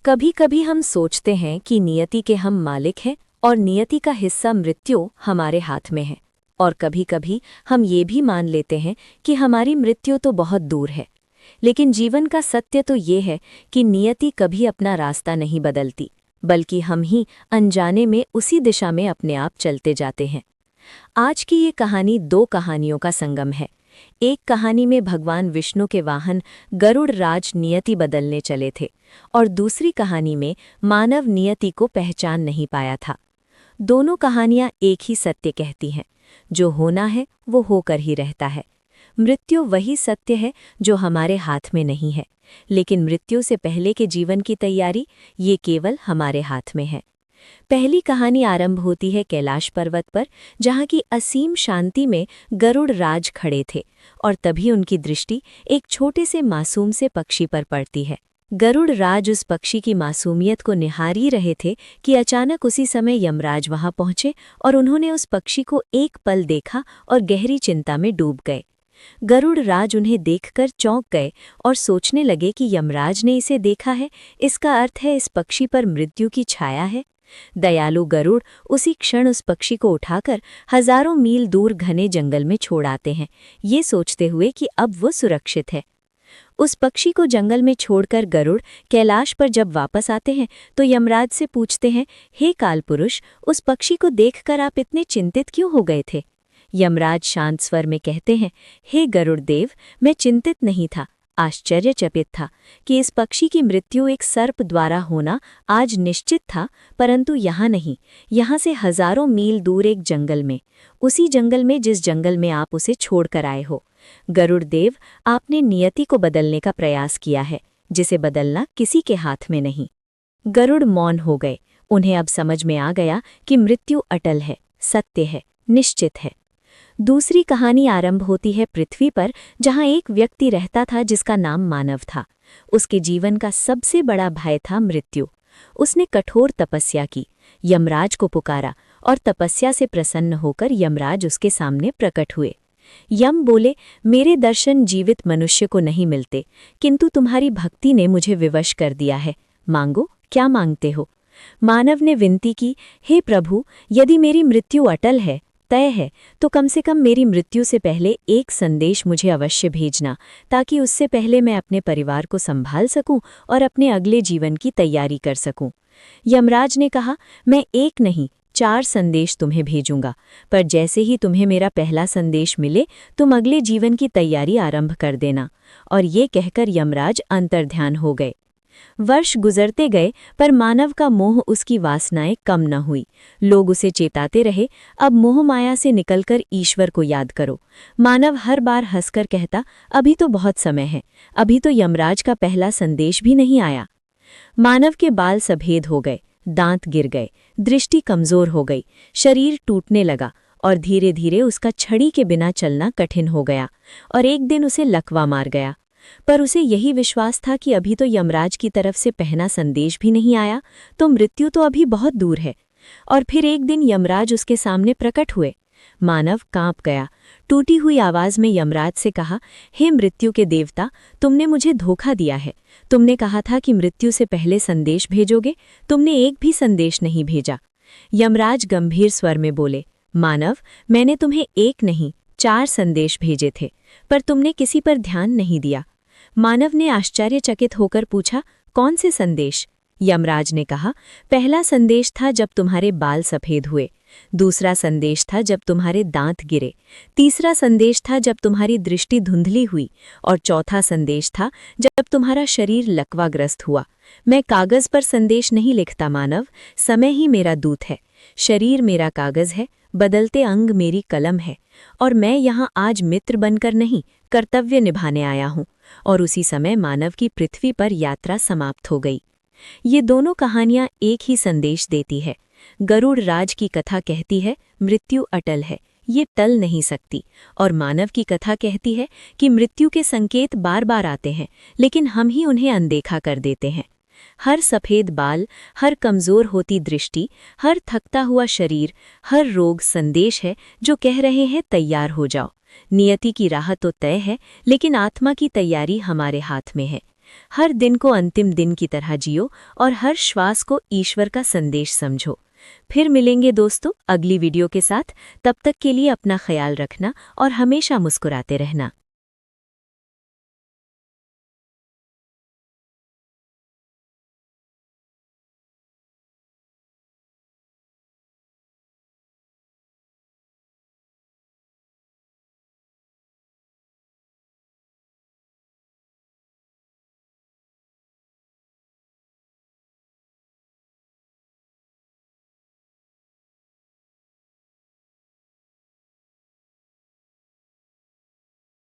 कभी कभी हम सोचते हैं कि नियति के हम मालिक हैं और नियति का हिस्सा मृत्यु हमारे हाथ में है। और कभी कभी हम ये भी मान लेते हैं कि हमारी मृत्यु तो बहुत दूर है। लेकिन जीवन का सत्य तो ये है कि नियति कभी अपना रास्ता नहीं बदलती, बल्कि हम ही अनजाने में उसी दिशा में अपने आप चलते जाते हैं। आज की ये कहानी दो कहानियों का संगम है। एक कहानी में भगवान विष्णु के वाहन गरुड़ राज नियति बदलने चले थे और दूसरी कहानी में मानव नियति को पहचान नहीं पाया था। दोनों कहानियां एक ही सत्य कहती हैं, जो होना है वो होकर ही रहता है। मृत्यु वही सत्य है जो हमारे हाथ में नहीं है, लेकिन मृत्यु से पहले के जीवन की तैयारी ये केवल हमारे हाथ में है। पहली कहानी आरंभ होती है कैलाश पर्वत पर, जहाँ की असीम शांति में गरुड़ राज खड़े थे और तभी उनकी दृष्टि एक छोटे से मासूम से पक्षी पर पड़ती है। गरुड़ राज उस पक्षी की मासूमियत को निहार ही रहे थे कि अचानक उसी समय यमराज वहां पहुंचे और उन्होंने उस पक्षी को एक पल देखा और गहरी चिंता में डूब गए। गरुड़ राज उन्हें देखकर चौंक गए और सोचने लगे कि यमराज ने इसे देखा है, इसका अर्थ है इस पक्षी पर मृत्यु की छाया है। दयालु गरुड़ उसी क्षण उस पक्षी को उठाकर हजारों मील दूर घने जंगल में छोड़ आते हैं, ये सोचते हुए कि अब वो सुरक्षित है। उस पक्षी को जंगल में छोड़कर गरुड़ कैलाश पर जब वापस आते हैं तो यमराज से पूछते हैं, हे कालपुरुष, उस पक्षी को देखकर आप इतने चिंतित क्यों हो गए थे? यमराज शांत स्वर में कहते हैं, हे गरुड़ देव, मैं चिंतित नहीं था, आश्चर्यचकित था कि इस पक्षी की मृत्यु एक सर्प द्वारा होना आज निश्चित था, परंतु यहाँ नहीं, यहाँ से हजारों मील दूर एक जंगल में, उसी जंगल में जिस जंगल में आप उसे छोड़कर आए हो। गरुड़ देव, आपने नियति को बदलने का प्रयास किया है, जिसे बदलना किसी के हाथ में नहीं। गरुड़ मौन हो गए। उन्हें अब समझ में आ गया कि मृत्यु अटल है, सत्य है, निश्चित है। दूसरी कहानी आरंभ होती है पृथ्वी पर, जहां एक व्यक्ति रहता था जिसका नाम मानव था। उसके जीवन का सबसे बड़ा भय था मृत्यु। उसने कठोर तपस्या की, यमराज को पुकारा और तपस्या से प्रसन्न होकर यमराज उसके सामने प्रकट हुए। यम बोले, मेरे दर्शन जीवित मनुष्य को नहीं मिलते, किंतु तुम्हारी भक्ति ने मुझे विवश कर दिया है। मांगो, क्या मांगते हो? मानव ने विनती की, हे प्रभु, यदि मेरी मृत्यु अटल है, तय है, तो कम से कम मेरी मृत्यु से पहले एक संदेश मुझे अवश्य भेजना, ताकि उससे पहले मैं अपने परिवार को संभाल सकूं और अपने अगले जीवन की तैयारी कर सकूं। यमराज ने कहा, मैं एक नहीं 4 संदेश तुम्हें भेजूंगा, पर जैसे ही तुम्हें मेरा पहला संदेश मिले तुम अगले जीवन की तैयारी आरंभ कर देना। और ये कहकर यमराज अंतर्ध्यान हो गए। वर्ष गुजरते गए, पर मानव का मोह, उसकी वासनाएं कम न हुई। लोग उसे चेताते रहे, अब मोह माया से निकलकर ईश्वर को याद करो। मानव हर बार हंसकर कहता, अभी तो बहुत समय है, अभी तो यमराज का पहला संदेश भी नहीं आया। मानव के बाल सफेद हो गए, दांत गिर गए, दृष्टि कमजोर हो गई, शरीर टूटने लगा और धीरे धीरे उसका छड़ी के बिना चलना कठिन हो गया और एक दिन उसे लकवा मार गया। पर उसे यही विश्वास था कि अभी तो यमराज की तरफ से पहला संदेश भी नहीं आया, तो मृत्यु तो अभी बहुत दूर है। और फिर एक दिन यमराज उसके सामने प्रकट हुए। मानव कांप गया। टूटी हुई आवाज में यमराज से कहा, हे मृत्यु के देवता, तुमने मुझे धोखा दिया है। तुमने कहा था कि मृत्यु से पहले संदेश भेजोगे, तुमने एक भी संदेश नहीं भेजा। यमराज गंभीर स्वर में बोले, मानव, मैंने तुम्हें एक नहीं 4 संदेश भेजे थे, पर तुमने किसी पर ध्यान नहीं दिया। मानव ने आश्चर्यचकित होकर पूछा, कौन से संदेश? यमराज ने कहा, पहला संदेश था जब तुम्हारे बाल सफेद हुए, दूसरा संदेश था जब तुम्हारे दांत गिरे, तीसरा संदेश था जब तुम्हारी दृष्टि धुंधली हुई और चौथा संदेश था जब तुम्हारा शरीर लकवाग्रस्त हुआ। मैं कागज पर संदेश नहीं लिखता मानव, समय ही मेरा दूत है, शरीर मेरा कागज है, बदलते अंग मेरी कलम है, और मैं यहाँ आज मित्र बनकर नहीं, कर्तव्य निभाने आया हूँ। और उसी समय मानव की पृथ्वी पर यात्रा समाप्त हो गई। ये दोनों कहानियां एक ही संदेश देती है। गरुड़ राज की कथा कहती है, मृत्यु अटल है, ये टल नहीं सकती, और मानव की कथा कहती है कि मृत्यु के संकेत बार बार आते हैं, लेकिन हम ही उन्हें अनदेखा कर देते हैं। हर सफ़ेद बाल, हर कमज़ोर होती दृष्टि, हर थकता हुआ शरीर, हर रोग संदेश है जो कह रहे हैं तैयार हो जाओ। नियति की राह तो तय है, लेकिन आत्मा की तैयारी हमारे हाथ में है। हर दिन को अंतिम दिन की तरह जियो और हर श्वास को ईश्वर का संदेश समझो। फिर मिलेंगे दोस्तों अगली वीडियो के साथ। तब तक के लिए अपना ख्याल रखना और हमेशा मुस्कुराते रहना।